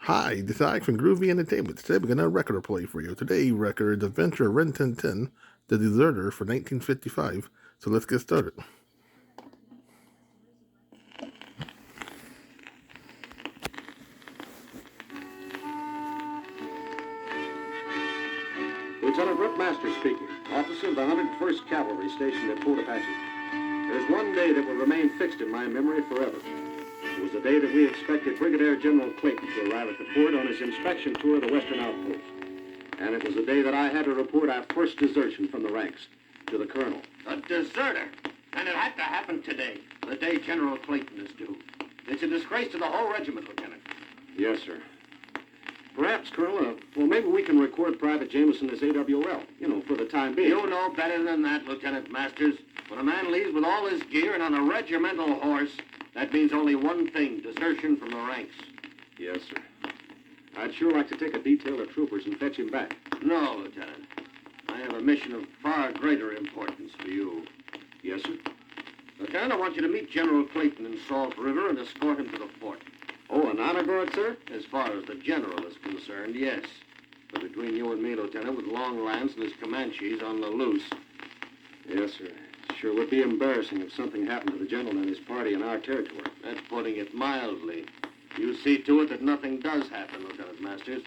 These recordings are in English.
Hi, this is Ike from Groovy Entertainment. Today we're going to record play for you. Today records Adventure of Ren Tin Tin, The Deserter for 1955. So let's get started. Lieutenant Rip Masters speaking, officer of the 101st Cavalry stationed at Fort Apache. There's one day that will remain fixed in my memory forever. It was the day that we expected Brigadier General Clayton to arrive at the fort on his inspection tour of the Western Outpost. And it was the day that I had to report our first desertion from the ranks to the colonel. A deserter? And it had to happen today, the day General Clayton is due. It's a disgrace to the whole regiment, Lieutenant. Yes, sir. Perhaps, Colonel, maybe we can record Private Jameson as AWL, for the time being. You know better than that, Lieutenant Masters. When a man leaves with all his gear and on a regimental horse, that means only one thing, desertion from the ranks. Yes, sir. I'd sure like to take a detail of troopers and fetch him back. No, Lieutenant. I have a mission of far greater importance for you. Yes, sir. Lieutenant, I want you to meet General Clayton in Salt River and escort him to the fort. Oh, an honor guard, sir? As far as the general is concerned, yes. But between you and me, Lieutenant, with Long Lance and his Comanches on the loose. Yes, sir. It sure would be embarrassing if something happened to the general and his party in our territory. That's putting it mildly. You see to it that nothing does happen, Lieutenant Masters.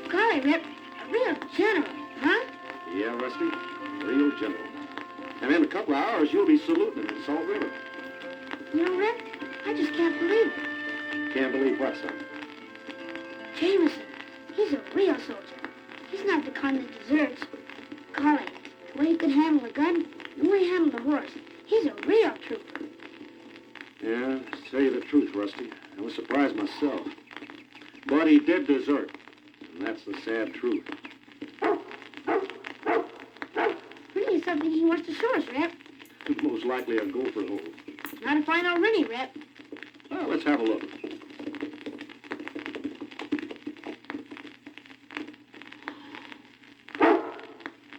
Golly, Rip, a real general, huh? Yeah, Rusty. Real general. And in a couple of hours, you'll be saluting him in Salt River. You know, Rip, I just can't believe it. Can't believe what, son? Jameson, he's a real soldier. He's not the kind that deserts. Golly, the way he could handle a gun, the way he handled a horse, he's a real trooper. Yeah, to tell you the truth, Rusty, I was surprised myself. But he did desert, and that's the sad truth. Really something he wants to show us, Rip. Most likely a gopher hole. Not if I know Rennie, Rip. Well, let's have a look.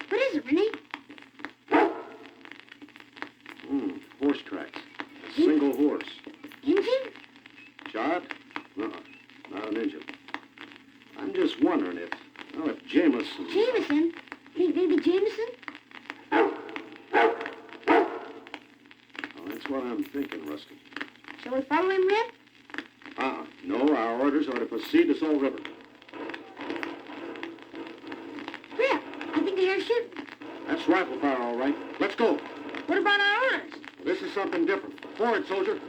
What is it, Rennie? Horse tracks. A single horse. Engine? Shot? No, not an engine. I'm just wondering if Jameson... Jameson? Think maybe Jameson? Well, that's what I'm thinking, Rusty. Shall we follow him, Rip? No, our orders are to proceed to Salt River. Rip, I think I hear shooting. That's rifle fire, all right. Let's go. What about our orders? This is something different. Forward, soldier.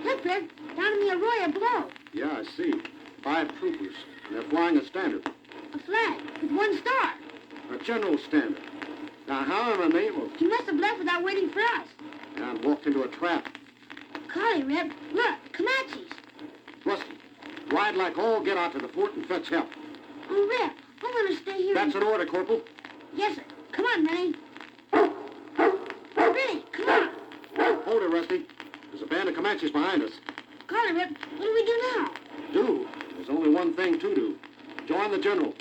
Look, Rip, down in the arroyo below. Yeah, I see. 5 troopers, and they're flying a standard. A flag with one star. A general standard. Now, how in the name of... He must have left without waiting for us. And walked into a trap. Golly, Rip, look, Comanches. Rusty, ride like all get out to the fort and fetch help. Oh, Rip, I'm going to stay here. That's an order, Corporal. Yes, sir. Come on, Rennie. Rennie, come on. Hold it, Rusty. There's a band of Comanches behind us. Golly, Rip, what do we do now? Do? There's only one thing to do. Join the general.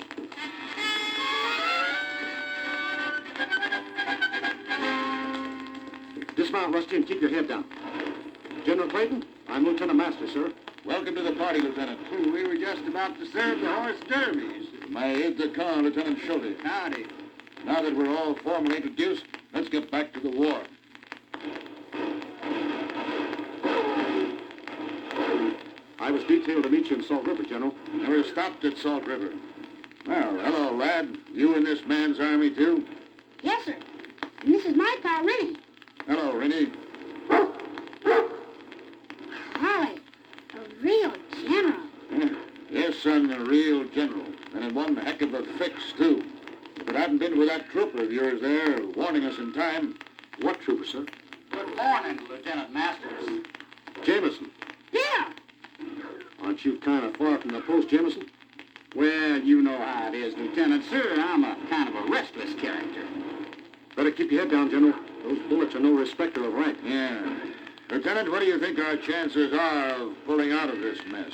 Dismount, Rusty, and keep your head down. General Clayton, I'm Lieutenant Masters, sir. Welcome to the party, Lieutenant. We were just about to serve the horse derbies. My aide-de-camp, Lieutenant Schulte. Howdy. Now that we're all formally introduced, let's get back to the war. I was detailed to meet you in Salt River, General. And we're stopped at Salt River. Well, hello, lad. You in this man's army, too? Yes, sir. And this is my pal, Rennie. Hello, Rennie. Golly, a real general. Yes, son, a real general. And in one heck of a fix, too. If it hadn't been for that trooper of yours there, warning us in time... What trooper, sir? Good morning, Lieutenant Masters. Jameson. Yeah. Aren't you kind of far from the post, Jameson? Well, you know how it is, Lieutenant. Sir, I'm a kind of a restless character. head down, General. Those bullets are no respecter of rank. Yeah. Lieutenant, what do you think our chances are of pulling out of this mess?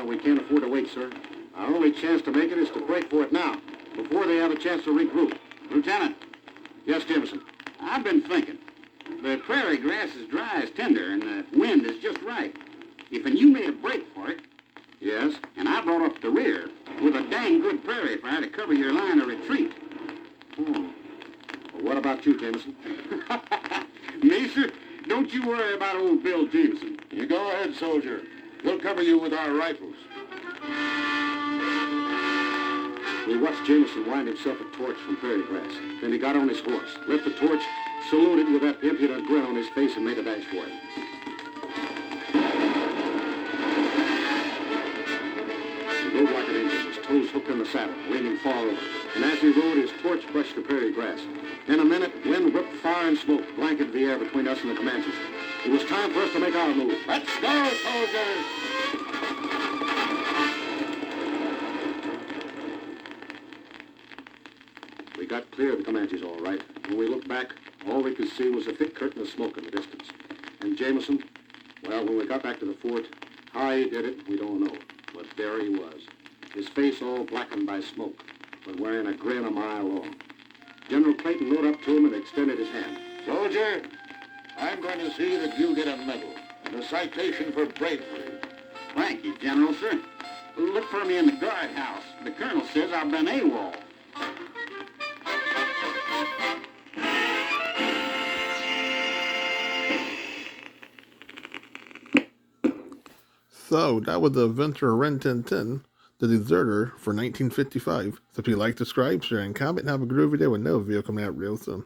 We can't afford to wait, sir. Our only chance to make it is to break for it now, before they have a chance to regroup. Lieutenant, Yes, Jameson. I've been thinking. The prairie grass is dry as tinder, and the wind is just right. If you made a break for it, Yes? and I brought up the rear with a dang good prairie fire to cover your line of retreat. Well, what about you, Jameson? Me, sir? Don't you worry about old Bill Jameson. You go ahead, soldier. We'll cover you with our rifles. We watched Jameson wind himself a torch from prairie grass. Then he got on his horse, left the torch, saluted with that impudent grin on his face, and made a dash for it. He rode like an Indian, his toes hooked in the saddle, leaning far over. And as he rode, his torch brushed the prairie grass. In a minute, wind whipped fire and smoke, blanketed the air between us and the Comanches. It was time for us to make our move. Let's go, soldiers! We got clear of the Comanches, all right. When we looked back, all we could see was a thick curtain of smoke in the distance. And Jameson, well, when we got back to the fort, how he did it, we don't know. But there he was, his face all blackened by smoke, but wearing a grin a mile long. General Clayton rode up to him and extended his hand. Soldier, I'm going to see that you get a medal and a citation for bravery. Thank you, General, sir. Look for me in the guardhouse. The colonel says I've been AWOL. So, that was the Adventure Ren Tin Tin, The Deserter for 1955. So if you like, subscribe, share, and comment, and have a groovy day with another video coming out real soon.